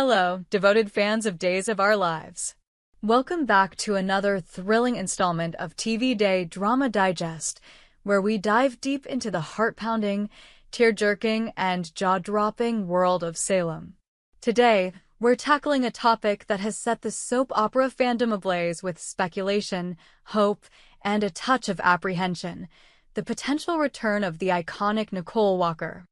Hello, devoted fans of Days of Our Lives. Welcome back to another thrilling installment of TV Day Drama Digest, where we dive deep into the heart-pounding, tear-jerking, and jaw-dropping world of Salem. Today, we're tackling a topic that has set the soap opera fandom ablaze with speculation, hope, and a touch of apprehension: the potential return of the iconic Nicole Walker.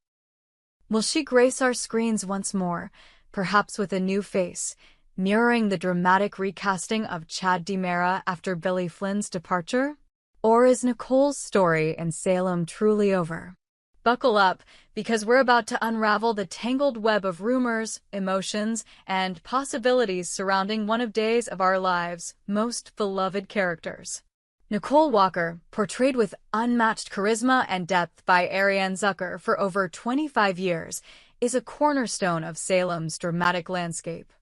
Will she grace our screens once more, perhaps with a new face, mirroring the dramatic recasting of Chad DiMera after Billy Flynn's departure? Or is Nicole's story in Salem truly over? Buckle up, because we're about to unravel the tangled web of rumors, emotions, and possibilities surrounding one of Days of Our Lives' most beloved characters. Nicole Walker, portrayed with unmatched charisma and depth by Arianne Zucker for over 25 years, is a cornerstone of Salem's dramatic landscape.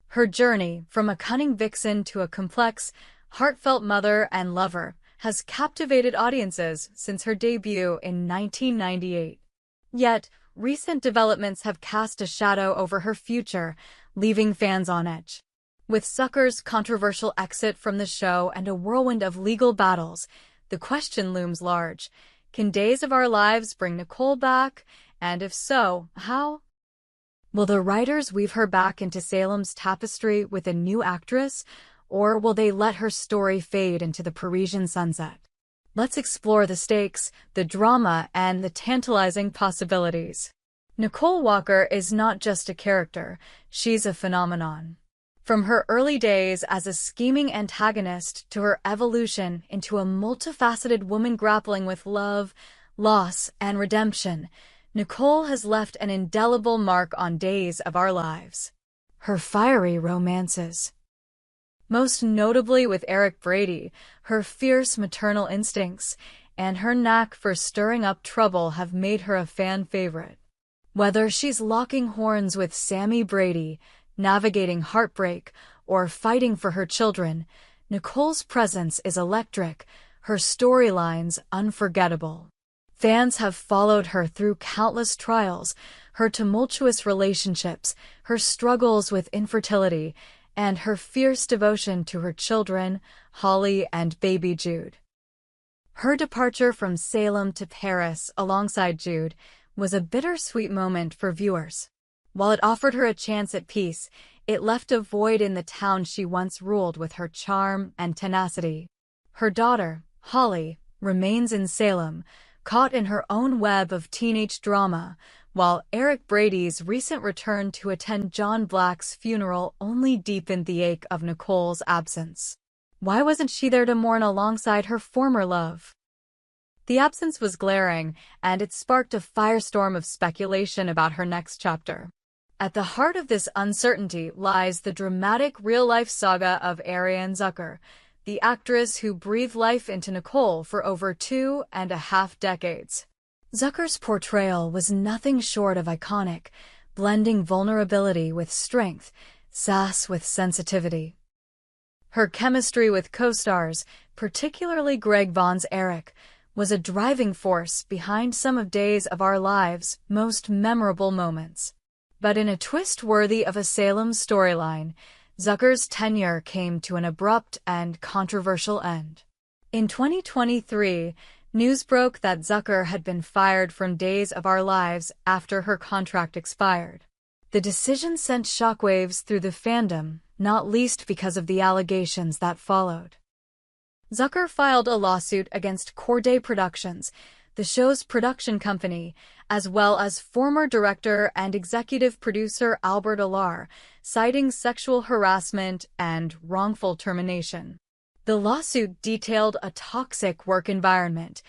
Her journey, from a cunning vixen to a complex, heartfelt mother and lover, has captivated audiences since her debut in 1998. Yet, recent developments have cast a shadow over her future, leaving fans on edge. With Zucker's controversial exit from the show and a whirlwind of legal battles, the question looms large: can Days of Our Lives bring Nicole back? And if so, how? Will the writers weave her back into Salem's tapestry with a new actress, or will they let her story fade into the Parisian sunset? Let's explore the stakes, the drama, and the tantalizing possibilities. Nicole Walker is not just a character, she's a phenomenon. From her early days as a scheming antagonist to her evolution into a multifaceted woman grappling with love, loss, and redemption, Nicole has left an indelible mark on Days of Our Lives. Her fiery romances, most notably with Eric Brady, her fierce maternal instincts, and her knack for stirring up trouble have made her a fan favorite. Whether she's locking horns with Sammy Brady, navigating heartbreak, or fighting for her children, Nicole's presence is electric, her storylines unforgettable. Fans have followed her through countless trials, her tumultuous relationships, her struggles with infertility, and her fierce devotion to her children, Holly and baby Jude. Her departure from Salem to Paris alongside Jude was a bittersweet moment for viewers. While it offered her a chance at peace, it left a void in the town she once ruled with her charm and tenacity. Her daughter, Holly, remains in Salem, caught in her own web of teenage drama, while Eric Brady's recent return to attend John Black's funeral only deepened the ache of Nicole's absence. Why wasn't she there to mourn alongside her former love? The absence was glaring, and it sparked a firestorm of speculation about her next chapter. At the heart of this uncertainty lies the dramatic real-life saga of Arianne Zucker, the actress who breathed life into Nicole for over 2.5 decades. Zucker's portrayal was nothing short of iconic, blending vulnerability with strength, sass with sensitivity. Her chemistry with co-stars, particularly Greg Vaughan's Eric, was a driving force behind some of Days of Our Lives' most memorable moments. But in a twist worthy of a Salem storyline, Zucker's tenure came to an abrupt and controversial end. In 2023, news broke that Zucker had been fired from Days of Our Lives after her contract expired. The decision sent shockwaves through the fandom, not least because of the allegations that followed. Zucker filed a lawsuit against Corday Productions, the show's production company, as well as former director and executive producer Albert Alar, citing sexual harassment and wrongful termination. The lawsuit detailed a toxic work environment,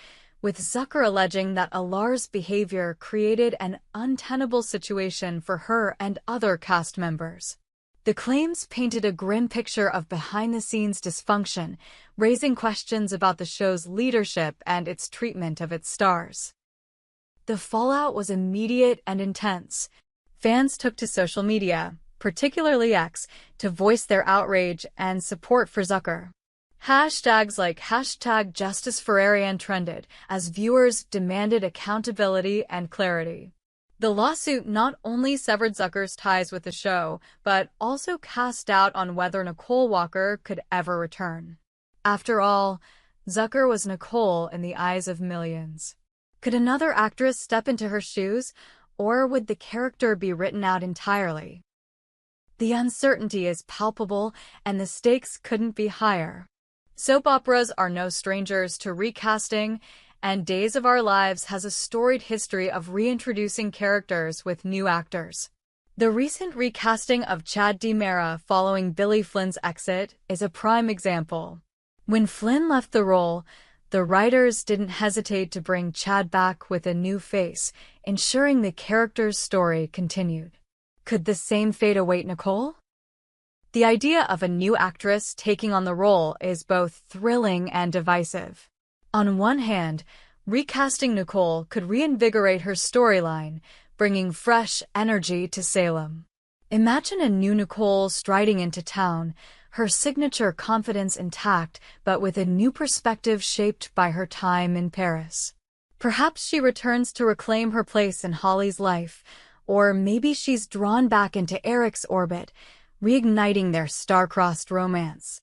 with Zucker alleging that Alar's behavior created an untenable situation for her and other cast members. The claims painted a grim picture of behind-the-scenes dysfunction, raising questions about the show's leadership and its treatment of its stars. The fallout was immediate and intense. Fans took to social media, particularly X, to voice their outrage and support for Zucker. Hashtags like #JusticeForArianne trended as viewers demanded accountability and clarity. The lawsuit not only severed Zucker's ties with the show, but also cast doubt on whether Nicole Walker could ever return. After all, Zucker was Nicole in the eyes of millions. Could another actress step into her shoes, or would the character be written out entirely? The uncertainty is palpable, and the stakes couldn't be higher. Soap operas are no strangers to recasting, and Days of Our Lives has a storied history of reintroducing characters with new actors. The recent recasting of Chad DiMera following Billy Flynn's exit is a prime example. When Flynn left the role, the writers didn't hesitate to bring Chad back with a new face, ensuring the character's story continued. Could the same fate await Nicole? The idea of a new actress taking on the role is both thrilling and divisive. On one hand, recasting Nicole could reinvigorate her storyline, bringing fresh energy to Salem. Imagine a new Nicole striding into town, her signature confidence intact, but with a new perspective shaped by her time in Paris. Perhaps she returns to reclaim her place in Holly's life, or maybe she's drawn back into Eric's orbit, reigniting their star-crossed romance.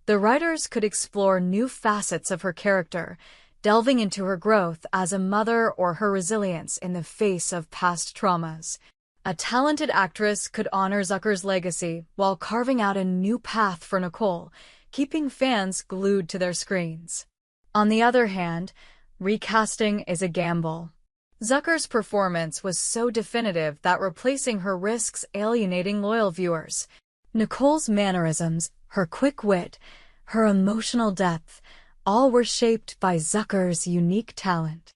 The writers could explore new facets of her character, delving into her growth as a mother or her resilience in the face of past traumas. A talented actress could honor Zucker's legacy while carving out a new path for Nicole, keeping fans glued to their screens. On the other hand, recasting is a gamble. Zucker's performance was so definitive that replacing her risks alienating loyal viewers. Nicole's mannerisms, her quick wit, her emotional depth, all were shaped by Zucker's unique talent.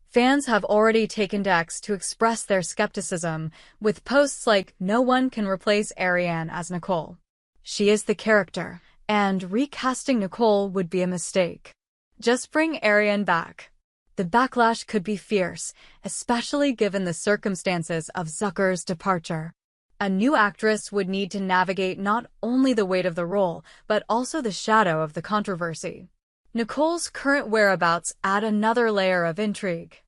Fans have already taken to X to express their skepticism, with posts like, "No one can replace Arianne as Nicole. She is the character, and recasting Nicole would be a mistake. Just bring Arianne back." The backlash could be fierce, especially given the circumstances of Zucker's departure. A new actress would need to navigate not only the weight of the role, but also the shadow of the controversy. Nicole's current whereabouts add another layer of intrigue.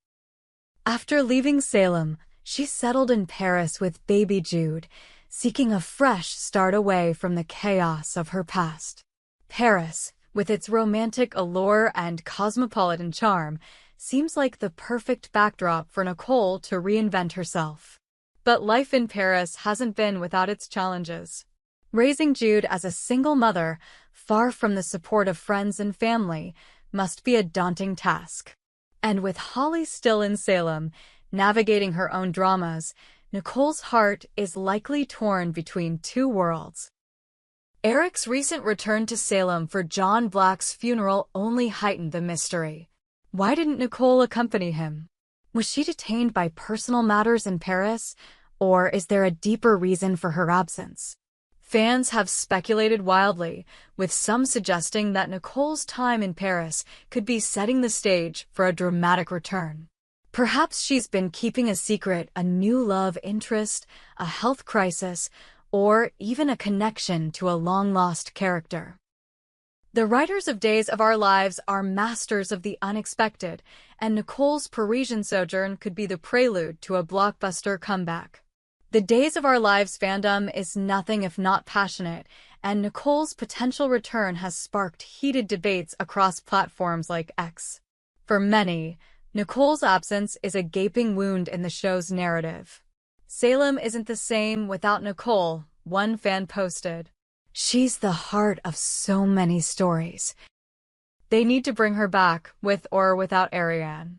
After leaving Salem, she settled in Paris with baby Jude, seeking a fresh start away from the chaos of her past. Paris, with its romantic allure and cosmopolitan charm, seems like the perfect backdrop for Nicole to reinvent herself. But life in Paris hasn't been without its challenges. Raising Jude as a single mother, far from the support of friends and family, must be a daunting task. And with Holly still in Salem, navigating her own dramas, Nicole's heart is likely torn between two worlds. Eric's recent return to Salem for John Black's funeral only heightened the mystery. Why didn't Nicole accompany him? Was she detained by personal matters in Paris, or is there a deeper reason for her absence? Fans have speculated wildly, with some suggesting that Nicole's time in Paris could be setting the stage for a dramatic return. Perhaps she's been keeping a secret, a new love interest, a health crisis, or even a connection to a long-lost character. The writers of Days of Our Lives are masters of the unexpected, and Nicole's Parisian sojourn could be the prelude to a blockbuster comeback. The Days of Our Lives fandom is nothing if not passionate, and Nicole's potential return has sparked heated debates across platforms like X. For many, Nicole's absence is a gaping wound in the show's narrative. Salem isn't the same without Nicole, one fan posted. She's the heart of so many stories. They need to bring her back, with or without Arianne.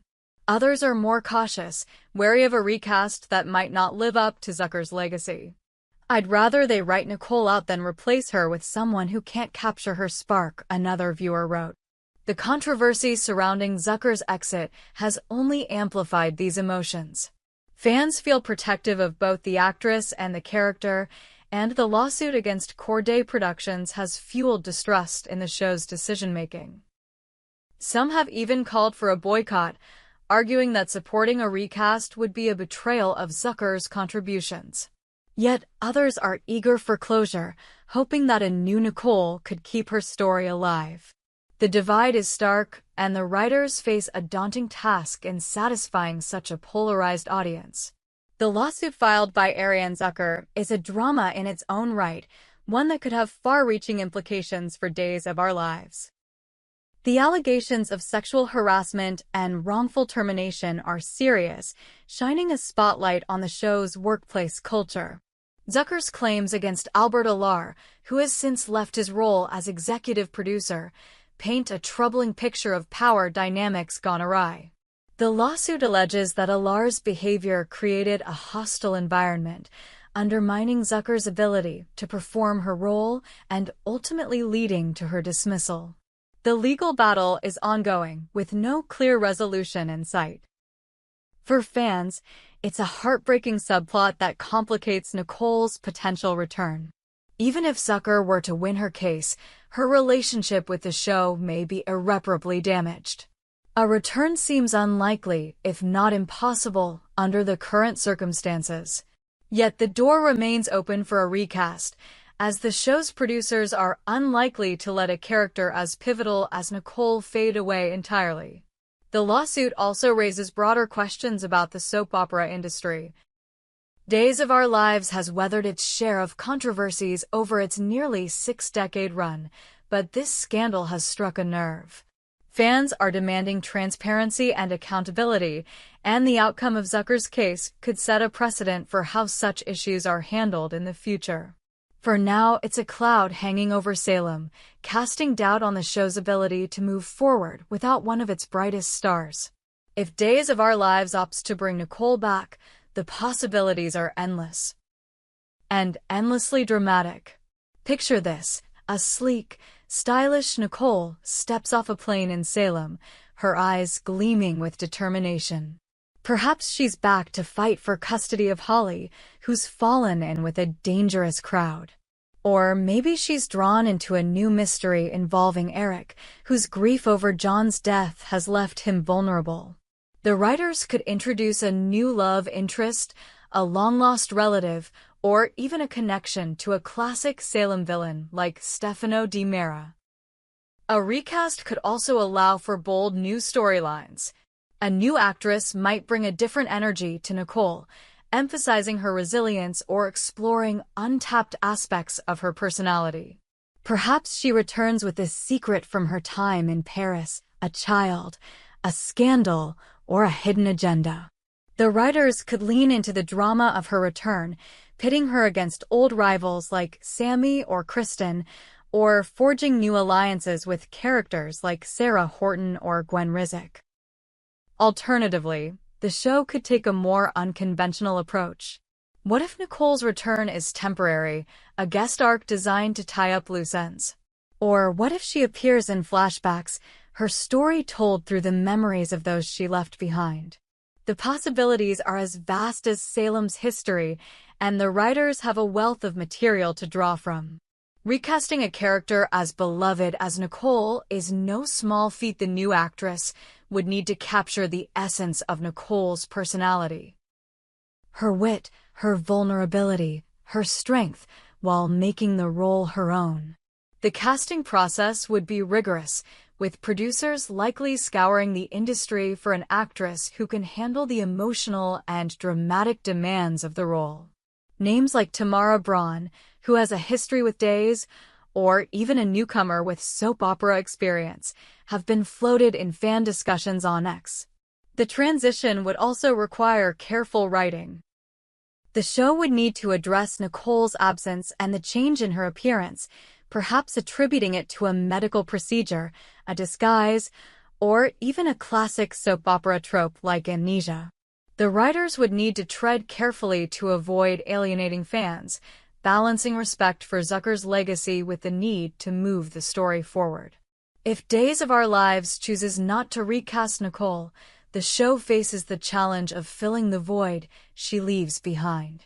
Others are more cautious, wary of a recast that might not live up to Zucker's legacy. I'd rather they write Nicole out than replace her with someone who can't capture her spark, another viewer wrote. The controversy surrounding Zucker's exit has only amplified these emotions. Fans feel protective of both the actress and the character, and the lawsuit against Corday Productions has fueled distrust in the show's decision-making. Some have even called for a boycott, arguing that supporting a recast would be a betrayal of Zucker's contributions. Yet others are eager for closure, hoping that a new Nicole could keep her story alive. The divide is stark, and the writers face a daunting task in satisfying such a polarized audience. The lawsuit filed by Arianne Zucker is a drama in its own right, one that could have far-reaching implications for Days of Our Lives. The allegations of sexual harassment and wrongful termination are serious, shining a spotlight on the show's workplace culture. Zucker's claims against Albert Alar, who has since left his role as executive producer, paint a troubling picture of power dynamics gone awry. The lawsuit alleges that Alar's behavior created a hostile environment, undermining Zucker's ability to perform her role and ultimately leading to her dismissal. The legal battle is ongoing, with no clear resolution in sight. For fans, it's a heartbreaking subplot that complicates Nicole's potential return. Even if Zucker were to win her case, her relationship with the show may be irreparably damaged. A return seems unlikely, if not impossible, under the current circumstances. Yet the door remains open for a recast, as the show's producers are unlikely to let a character as pivotal as Nicole fade away entirely. The lawsuit also raises broader questions about the soap opera industry. Days of Our Lives has weathered its share of controversies over its nearly six-decade run, but this scandal has struck a nerve. Fans are demanding transparency and accountability, and the outcome of Zucker's case could set a precedent for how such issues are handled in the future. For now, it's a cloud hanging over Salem, casting doubt on the show's ability to move forward without one of its brightest stars. If Days of Our Lives opts to bring Nicole back, the possibilities are endless. And endlessly dramatic. Picture this: a sleek, stylish Nicole steps off a plane in Salem, her eyes gleaming with determination. Perhaps she's back to fight for custody of Holly, who's fallen in with a dangerous crowd. Or maybe she's drawn into a new mystery involving Eric, whose grief over John's death has left him vulnerable. The writers could introduce a new love interest, a long-lost relative, or even a connection to a classic Salem villain like Stefano Di Mera. A recast could also allow for bold new storylines. A new actress might bring a different energy to Nicole, emphasizing her resilience or exploring untapped aspects of her personality. Perhaps she returns with a secret from her time in Paris, a child, a scandal, or a hidden agenda. The writers could lean into the drama of her return, pitting her against old rivals like Sammy or Kristen, or forging new alliances with characters like Sarah Horton or Gwen Rizek. Alternatively, the show could take a more unconventional approach. What if Nicole's return is temporary, a guest arc designed to tie up loose ends? Or what if she appears in flashbacks, her story told through the memories of those she left behind? The possibilities are as vast as Salem's history, and the writers have a wealth of material to draw from. Recasting a character as beloved as Nicole is no small feat. The new actress would need to capture the essence of Nicole's personality. Her wit, her vulnerability, her strength, while making the role her own. The casting process would be rigorous, with producers likely scouring the industry for an actress who can handle the emotional and dramatic demands of the role. Names like Tamara Braun, who has a history with Days, or even a newcomer with soap opera experience, have been floated in fan discussions on X. The transition would also require careful writing. The show would need to address Nicole's absence and the change in her appearance, perhaps attributing it to a medical procedure, a disguise, or even a classic soap opera trope like amnesia. The writers would need to tread carefully to avoid alienating fans, balancing respect for Zucker's legacy with the need to move the story forward. If Days of Our Lives chooses not to recast Nicole, the show faces the challenge of filling the void she leaves behind.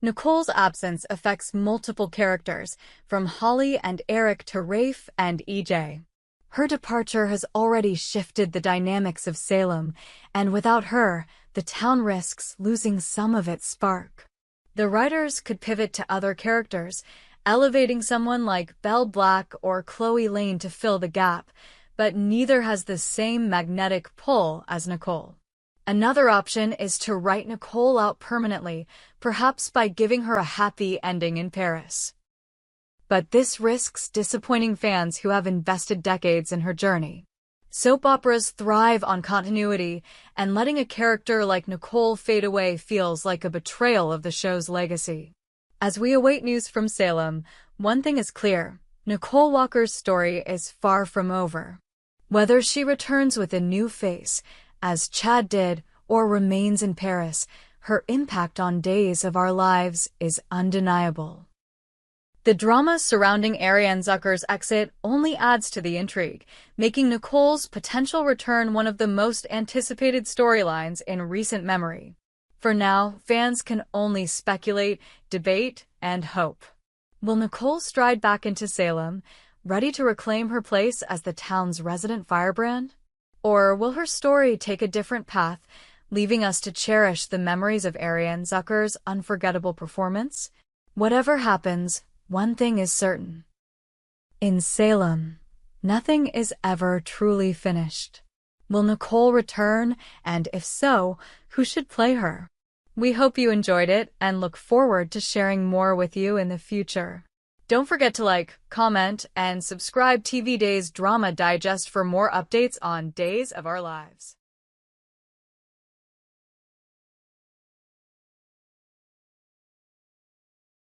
Nicole's absence affects multiple characters, from Holly and Eric to Rafe and EJ. Her departure has already shifted the dynamics of Salem, and without her, the town risks losing some of its spark. The writers could pivot to other characters, elevating someone like Belle Black or Chloe Lane to fill the gap, but neither has the same magnetic pull as Nicole. Another option is to write Nicole out permanently, perhaps by giving her a happy ending in Paris. But this risks disappointing fans who have invested decades in her journey. Soap operas thrive on continuity, and letting a character like Nicole fade away feels like a betrayal of the show's legacy. As we await news from Salem, one thing is clear: Nicole Walker's story is far from over. Whether she returns with a new face, as Chad did, or remains in Paris, her impact on Days of Our Lives is undeniable. The drama surrounding Arianne Zucker's exit only adds to the intrigue, making Nicole's potential return one of the most anticipated storylines in recent memory. For now, fans can only speculate, debate, and hope. Will Nicole stride back into Salem, ready to reclaim her place as the town's resident firebrand? Or will her story take a different path, leaving us to cherish the memories of Arianne Zucker's unforgettable performance? Whatever happens, one thing is certain. In Salem, nothing is ever truly finished. Will Nicole return, and if so, who should play her? We hope you enjoyed it and look forward to sharing more with you in the future. Don't forget to like, comment, and subscribe TV Days Drama Digest for more updates on Days of Our Lives.